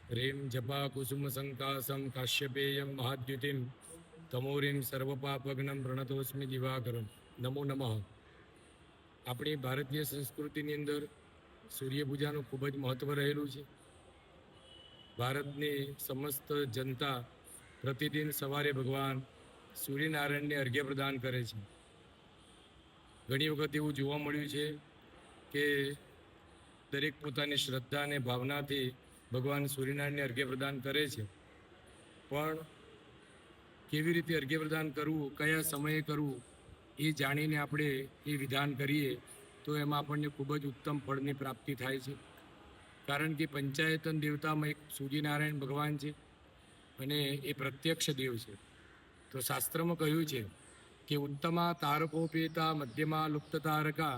RAM જપા કુસુમ સંકાસમ કાશ્યપેયમ મહાદ્યુતિમ તમોરીમ સર્વપાપગ્નમ પ્રણતોસ્મિ દિવાકરમ. નમો નમઃ. આપણી ભારતીય સંસ્કૃતિની અંદર સૂર્યપૂજાનું ખૂબ જ મહત્ત્વ રહેલું છે. ભારતની સમસ્ત જનતા પ્રતિદિન સવારે ભગવાન સૂર્યનારાયણને અર્ઘ્ય પ્રદાન કરે છે. ઘણી વખત એવું જોવા મળ્યું છે કે દરેક પોતાની શ્રદ્ધા અને ભાવનાથી ભગવાન સૂર્યનારાયણને અર્ઘ્ય પ્રદાન કરે છે, પણ કેવી રીતે અર્ઘ્ય પ્રદાન કરવું, કયા સમયે કરવું, એ જાણીને આપણે એ વિધાન કરીએ તો એમાં આપણને ખૂબ જ ઉત્તમ ફળની પ્રાપ્તિ થાય છે. કારણ કે પંચાયતન દેવતામાં એક સૂર્યનારાયણ ભગવાન છે અને એ પ્રત્યક્ષ દેવ છે. તો શાસ્ત્રમાં કહ્યું છે કે ઉત્તમા તારકોપેતા, મધ્યમાં લુપ્ત તારકા,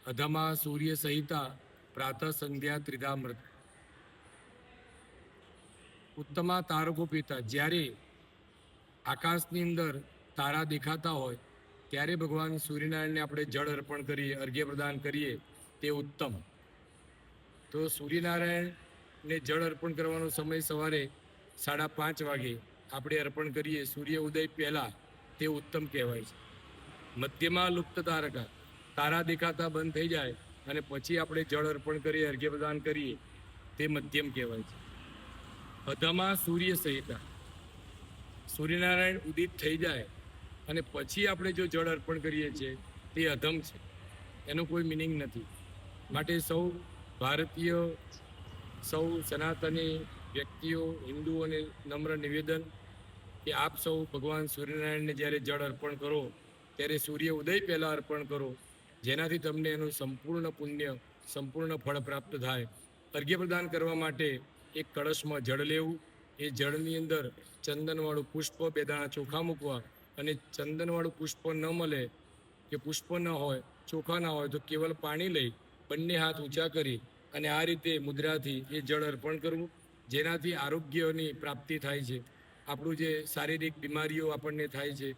અધમા સૂર્ય સહિતા, પ્રાતઃ સંધ્યા ત્રિધામૃત. ઉત્તમા તારકોપેતા, જ્યારે આકાશની અંદર તારા દેખાતા હોય ત્યારે ભગવાન સૂર્યનારાયણને આપણે જળ અર્પણ કરીએ, અર્ઘ્ય પ્રદાન કરીએ, તે ઉત્તમ. તો સૂર્યનારાયણને જળ અર્પણ કરવાનો સમય સવારે 5:30 વાગે આપણે અર્પણ કરીએ, સૂર્ય ઉદય પહેલાં, તે ઉત્તમ કહેવાય છે. મધ્યમાં લુપ્ત તારકા, તારા દેખાતા બંધ થઈ જાય અને પછી આપણે જળ અર્પણ કરીએ, અર્ઘ્ય પ્રદાન કરીએ, તે મધ્યમ કહેવાય છે. અધમા સૂર્ય સહિતા, સૂર્યનારાયણ ઉદિત થઈ જાય અને પછી આપણે જો જળ અર્પણ કરીએ છીએ, તે અધમ છે, એનો કોઈ મિનિંગ નથી. માટે સૌ ભારતીય, સૌ સનાતની વ્યક્તિઓ, હિન્દુઓને નમ્ર નિવેદન કે આપ સૌ ભગવાન સૂર્યનારાયણને જ્યારે જળ અર્પણ કરો ત્યારે સૂર્ય ઉદય પહેલાં અર્પણ કરો, જેનાથી તમને એનું સંપૂર્ણ પુણ્ય, સંપૂર્ણ ફળ પ્રાપ્ત થાય. અર્ઘ્ય પ્રદાન કરવા માટે એક કળશમાં જળ લેવું, એ જળની અંદર ચંદનવાળું પુષ્પ, 2 દાણા ચોખા મૂકવા, અને ચંદનવાળું પુષ્પ ન મળે કે પુષ્પ ન હોય, ચોખા ના હોય, તો કેવલ પાણી લઈ બંને હાથ ઊંચા કરી અને આ રીતે મુદ્રાથી એ જળ અર્પણ કરવું, જેનાથી આરોગ્યની પ્રાપ્તિ થાય છે. આપણું જે શારીરિક બીમારીઓ આપણને થાય છે,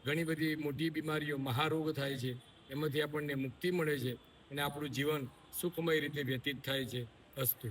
ઘણી બધી મોટી બીમારીઓ, મહારોગ થાય છે, એમાંથી આપણને મુક્તિ મળે છે અને આપણું જીવન સુખમય રીતે વ્યતીત થાય છે. અસ્તુ.